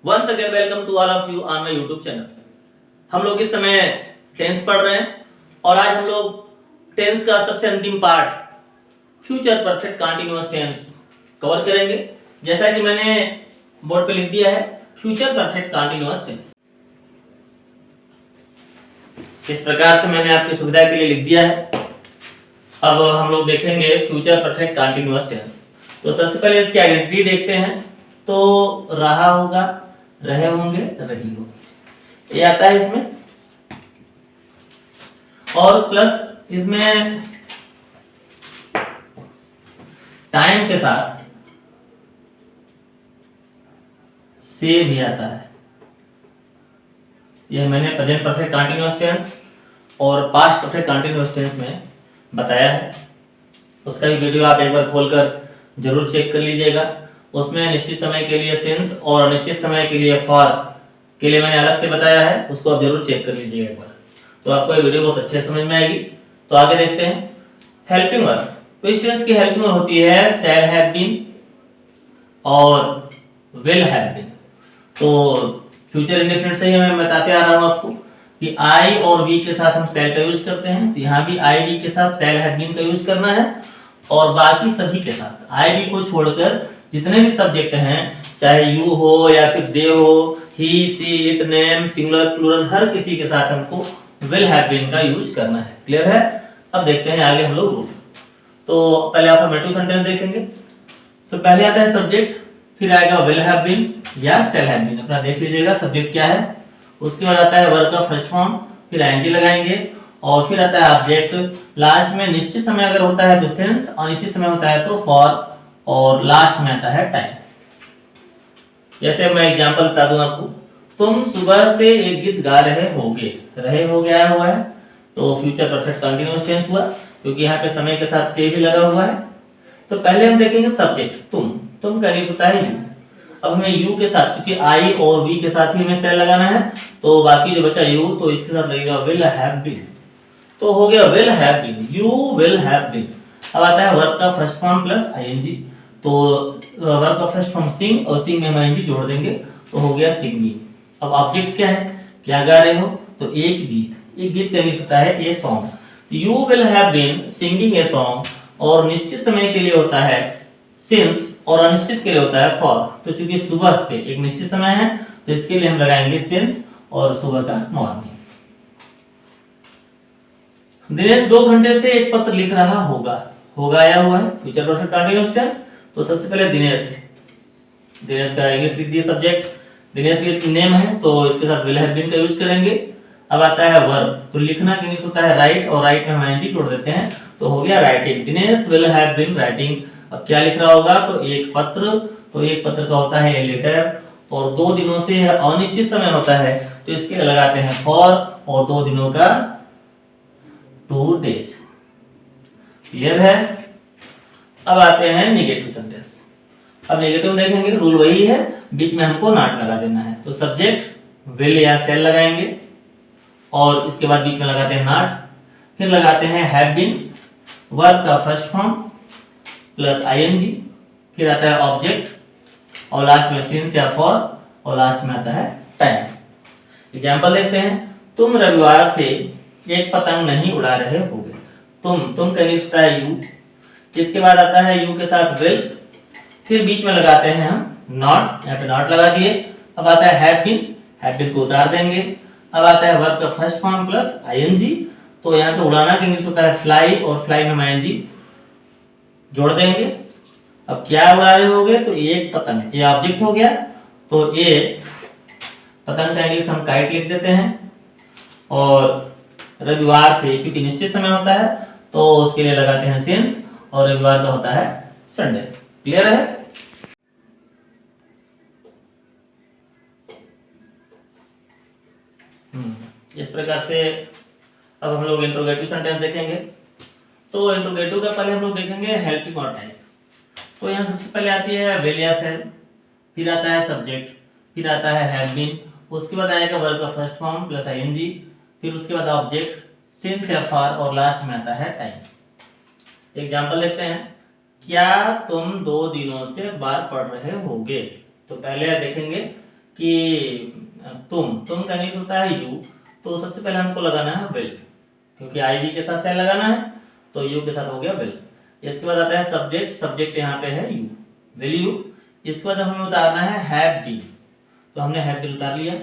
Once again welcome to all of you on my YouTube channel. हम लोग इस समय टेंस पढ़ रहे हैं और आज हम लोग टेंस का सबसे अंतिम part future perfect continuous tense cover करेंगे। जैसा कि मैंने बोर्ड पे लिख दिया है फ्यूचर परफेक्ट कंटीन्यूअस टेंस, इस प्रकार से मैंने आपकी सुविधा के लिए लिख दिया है। अब हम लोग देखेंगे फ्यूचर परफेक्ट कंटीन्यूअस टेंस। तो सबसे पहले इसकी आइडेंटिटी देखते हैं। तो रहा होगा, रहे होंगे, रही होगी, ये आता है इसमें। और प्लस इसमें टाइम के साथ से भी आता है। यह मैंने प्रेजेंट परफेक्ट कंटीन्यूअस टेंस और पास्ट परफेक्ट कंटीन्यूअस टेंस में बताया है। उसका भी वीडियो आप एक बार खोलकर जरूर चेक कर लीजिएगा। उसमें निश्चित समय के लिए सिंस और अनिश्चित समय के लिए फॉर के लिए मैंने अलग से बताया है, उसको आप जरूर चेक कर लीजिएगा एक बार, तो आपको ये वीडियो बहुत अच्छे समझ में आएगी। तो आगे देखते हैं हेल्पिंग वर्ब। तो इस टेंस की हेल्पिंग वर्ब होती है शैल हैव बीन और विल हैव बीन। तो फ्यूचर इंडेफिनिट से ही मैं बताते आ रहा हूं आपको कि आई और वी के साथ हम शैल का यूज करते हैं, तो यहाँ भी आई वी के साथ शैल हैव बीन का यूज करना है। और बाकी सभी के साथ आई वी को छोड़कर जितने भी सब्जेक्ट हैं, चाहे यू हो या फिर दे हो, he she it name singular plural, हर किसी के साथ हमको विल हैव बीन का यूज करना है। क्लियर है? अब देखते हैं आगे हम लोग रूल। तो पहले आप अफर्मेटिव सेंटेंस देखेंगे। तो पहले आता है सब्जेक्ट, फिर आएगा विल हैव बीन या शैल हैव बीन। अपना देख लीजिएगा सब्जेक्ट क्या है। उसके बाद आता है वर्ब का फर्स्ट फॉर्म, फिर आईएनजी लगाएंगे और फिर आता है ऑब्जेक्ट। लास्ट में निश्चित समय अगर होता है तो सिंस, अनिश्चित समय होता है तो फॉर, और लास्ट में आता है टाइम। जैसे मैं एग्जांपल बता दूं आपको, तुम सुबह से एक गीत गा रहे होगे, रहे हो गया हुआ है तो फ्यूचर परफेक्ट कंटीन्यूअस टेंस हुआ, क्योंकि यहाँ पे समय के साथ से भी लगा हुआ है। तो पहले हम देखेंगे सब्जेक्ट तुम का यूज होता है यू। अब हमें यू के साथ, क्योंकि आई और वी के साथ ही हमें शैल लगाना है, तो बाकी जो बचा यू, तो इसके साथ लगेगा विल हैव बीन। तो हो गया will have been, you will have been. अब आता है वर्ब का फर्स्ट फॉर्म प्लस आईएनजी। तो वर्ब का फर्स्ट फॉर्म सिंग और सिंग में हम आईएनजी जोड़ देंगे तो हो गया सिंगिंग। अब ऑब्जेक्ट क्या है, क्या गा रहे हो, तो एक गीत का यूज होता है a song. You will have been singing a song, और निश्चित समय के लिए होता है सिंस और अनिश्चित के लिए होता है फॉर। तो चूंकि सुबह से एक निश्चित समय है तो इसके लिए हम लगाएंगे सिंस और सुबह का मॉर्निंग। दिनेश 2 घंटे से एक पत्र लिख रहा होगा आया हुआ है फ्यूचर परफेक्ट कंटीन्यूअस टेंस। तो सबसे पहले दिनेश का इंग्लिश लिख दिए सब्जेक्ट, दिनेश की नेम है तो इसके साथ विल हैव बीन का यूज करेंगे। अब आता है वर्ब, तो लिखना का इंग्लिश होता है राइट, और राइट में हम आईएनजी जोड़ देते हैं तो हो गया writing. Dinesh will have been writing. अब क्या लिख रहा होगा, तो एक पत्र, तो एक पत्र का होता है ए लेटर, और 2 दिनों से अनिश्चित समय होता है तो इसके लिए लगाते हैं फॉर, और 2 दिनों का 2 डेज। क्लियर है? अब आते हैं नेगेटिव सेंटेंस। अब नेगेटिव देखेंगे, रूल वही है, बीच में हमको नॉट लगा देना है। तो सब्जेक्ट विल या शैल लगाएंगे और इसके बाद बीच में लगाते हैं नॉट, फिर लगाते हैं हैव बीन, वर्ब का फर्स्ट फॉर्म प्लस आईएनजी, फिर आता है ऑब्जेक्ट और लास्ट में सिंस या फॉर, और लास्ट में आता है टाइम। एग्जांपल देखते हैं। तुम रविवार से एक पतंग नहीं उड़ा रहे होगे। तुम का यूज होता है यू, इसके बाद आता है यू के साथ विल, फिर बीच में लगाते हैं हम नॉट, यहाँ पे नॉट लगा दिए। अब आता है हैव बीन को उतार देंगे। अब आता है वर्ब का फर्स्ट फॉर्म प्लस आईएनजी, तो यहाँ पे उड़ाना का इंग्लिश होता है फ्लाई, और फ्लाई में आईएनजी जोड़ देंगे। अब क्या उड़ा रहे होगे, तो एक पतंग, ये ऑब्जेक्ट हो गया, तो एक पतंग का इंग्लिश हम काइट लिख देते हैं। और रविवार से क्योंकि निश्चित समय होता है तो उसके लिए लगाते हैं सिंस, और रविवार का होता है संडे। क्लियर है? इस प्रकार से अब हम लोग इंट्रोगेटिव सेंटेंस देखेंगे। तो इंट्रोगेटिव का पहले हम लोग देखेंगे हेल्पिंग और टाइप। तो यहाँ सबसे पहले आती है विल या शैल, फिर आता है सब्जेक्ट, फिर आता है हैव बीन, उसके बाद आएगा वर्ब का फर्स्ट फॉर्म प्लस आईएनजी, फिर उसके बाद ऑब्जेक्ट सिंस या फॉर, और लास्ट में आता है टाइम। एग्जांपल देखते हैं। क्या तुम 2 दिनों से अखबार पढ़ रहे होगे। तो पहले देखेंगे कि तुम का इंग्लिश होता है यू, तो सबसे पहले हमको लगाना है विल, क्योंकि आई वी के साथ सेल लगाना है, तो यू के साथ हो गया विल। इसके बाद आता है सब्जेक्ट, सब्जेक्ट यहाँ पे है यू, विल यू। इसके बाद हमें उतारना है हैव बीन, तो हमने हैव बीन उतार लिया।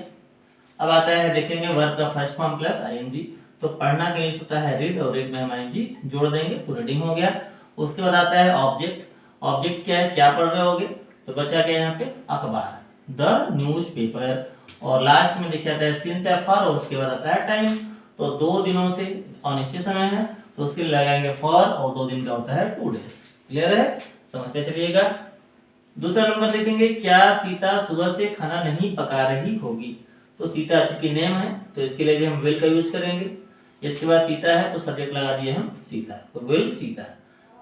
अब आता है देखेंगे वर्ब का फर्स्ट फॉर्म प्लस आईएनजी, तो पढ़ना का इंग्लिश होता है रीड, और रीड में हम आईएनजी जोड़ देंगे तो रीडिंग हो गया। उसके बाद आता है ऑब्जेक्ट, ऑब्जेक्ट क्या है, क्या पढ़ रहे होगे, तो बचा क्या यहाँ पे अखबार, द न्यूज़पेपर। और लास्ट में देखिए आता है सिंस या फॉर, और उसके बाद आता है टाइम, तो 2 दिनों से अनिश्चित समय है तो उसके लिए लगाएंगे फॉर, और 2 दिन का होता है 2 डेज। क्लियर है, समझते चलिएगा। दूसरा नंबर देखेंगे, क्या सीता सुबह से खाना नहीं पका रही होगी, तो सीता चूंकि नेम है तो इसके लिए भी हम विल का यूज करेंगे। इसके बाद सीता है तो सब्जेक्ट लगा दिए हम सीता, तो विल सीता।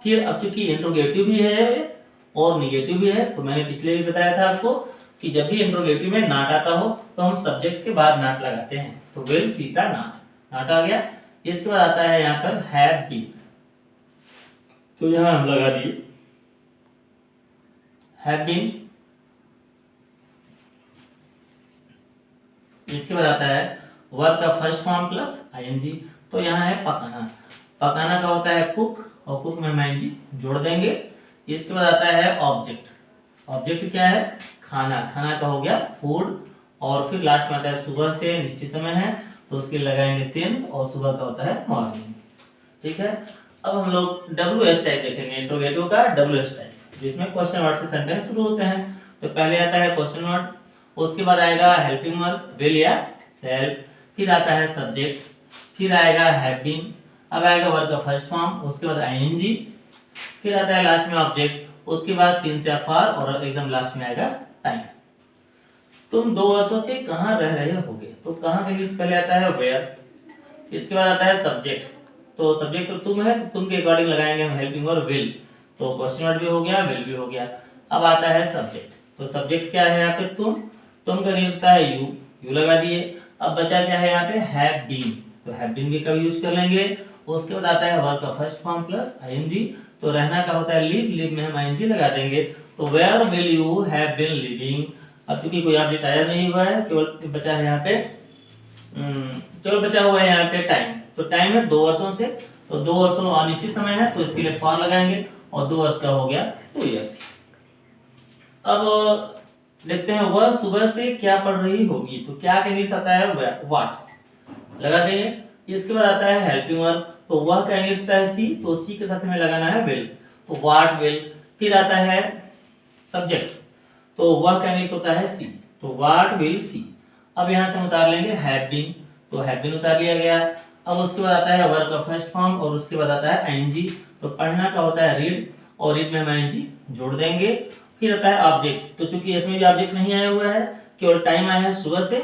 फिर अब चूंकि इंट्रोगेटिव भी है और निगेटिव भी है, तो मैंने पिछले भी बताया था आपको कि जब भी इंट्रोगेटिव में नाट आता हो तो हम सब्जेक्ट के बाद नाट लगाते हैं, तो विल सीता नाट, नाट आ गया। इसके बाद आता है यहाँ पर हैव बीन, तो यहाँ हम लगा दिए हैव बीन। इसके बाद आता है वर्ब का फर्स्ट फॉर्म प्लस आईएनजी, तो यहाँ है पकाना, पकाना का होता है कुक, और कुक में हम आईएनजी जोड़ देंगे। इसके बाद आता है ऑब्जेक्ट, ऑब्जेक्ट क्या है, खाना, खाना का हो गया फूड। और फिर लास्ट में आता है सुबह से, निश्चित समय है तो उसके लिए लगाएंगे सिंस, और सुबह का होता है मॉर्निंग। ठीक है, अब हम लोग WH टाइप देखेंगे, इंट्रोगेटिव का WH टाइप, जिसमें क्वेश्चन वर्ड से सेंटेंस शुरू होते हैं। तो पहले आता है क्वेश्चन वर्ड, उसके बाद आएगा हेल्पिंग वर्ब विल या सेल, फिर आता है सब्जेक्ट, फिर आएगा हैव बीन, अब आएगा वर्ब का फर्स्ट फॉर्म, उसके बाद आईएनजी, फिर आता है लास्ट में ऑब्जेक्ट, उसके बाद सिंस या फॉर, और एकदम लास्ट में आएगा टाइम। तुम 2 वर्षों से कहाँ रह रहे होगे, तो कहाँ का इंग्लिश पहले आता है वेयर। इसके बाद आता है सब्जेक्ट, तो सब्जेक्ट तो तुम है, तो तुम के अकॉर्डिंग लगाएंगे हम हेल्पिंग वर्ब विल, तो क्वेश्चन वर्ड भी हो गया, विल भी हो गया। अब आता है सब्जेक्ट, तो सब्जेक्ट क्या है यहाँ पे तुम का इंग्लिश होता है यू, यू लगा दिए। अब बचा क्या है यहाँ पे हैव बीन, तो हैव बीन भी कभी यूज कर लेंगे। उसके बाद आता है वर्ब का फर्स्ट फॉर्म प्लस आईएनजी, तो रहना का होता है लिव, लिव में हम आईएनजी लगा देंगे, तो where will you have been living. अब चूंकि कोई ऑब्जेक्ट आया नहीं हुआ है, केवल बचा है यहाँ पे चलो बचा हुआ है यहाँ पे टाइम, तो टाइम है 2 वर्षों से, तो 2 वर्षों अनिश्चित समय है तो इसके लिए फॉर लगाएंगे, और 2 वर्ष का हो गया 2 इयर्स। अब देखते हैं वह सुबह से क्या पढ़ रही होगी, तो क्या का इंग्लिश आता है व्हाट, लगा देंगे। इसके बाद आता है हेल्पिंग वर्ब, तो वह का इंग्लिश होता है सी, तो सी के साथ में लगाना है विल, तो व्हाट विल। फिर आता है सब्जेक्ट, तो वह का इंग्लिश होता है सी, तो व्हाट विल सी। अब यहाँ से हम उतार लेंगे हैव बीन, तो हैव बीन उतार लिया गया। अब उसके बाद आता है वर्ब का फर्स्ट फॉर्म, और उसके बाद आता है आईएनजी, तो पढ़ना का होता है रीड, और रीड में हम आईएनजी जोड़ देंगे। फिर आता है ऑब्जेक्ट, तो चूंकि इसमें भी ऑब्जेक्ट नहीं आया हुआ है, केवल टाइम आया है सुबह से,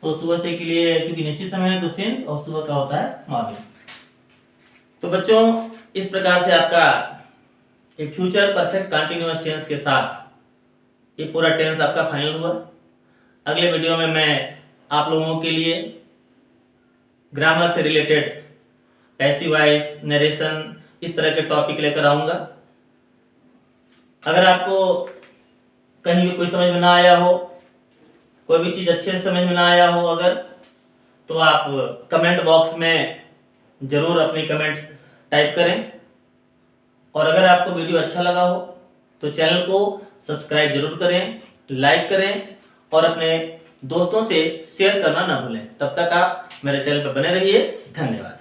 तो सुबह से के लिए चूंकि निश्चित समय है तो सिंस, और सुबह का होता है मॉर्निंग। तो बच्चों इस प्रकार से आपका एक फ्यूचर परफेक्ट कंटीन्यूअस टेंस के साथ ये पूरा टेंस आपका फाइनल हुआ। अगले वीडियो में मैं आप लोगों के लिए ग्रामर से रिलेटेड पैसिव वॉइस, नरेशन, इस तरह के टॉपिक लेकर आऊंगा। अगर आपको कहीं भी कोई समझ में ना आया हो, कोई भी चीज अच्छे से समझ में ना आया हो अगर, तो आप कमेंट बॉक्स में जरूर अपनी कमेंट टाइप करें। और अगर आपको वीडियो अच्छा लगा हो तो चैनल को सब्सक्राइब जरूर करें, लाइक करें, और अपने दोस्तों से शेयर करना ना भूलें। तब तक आप मेरे चैनल पर बने रहिए। धन्यवाद।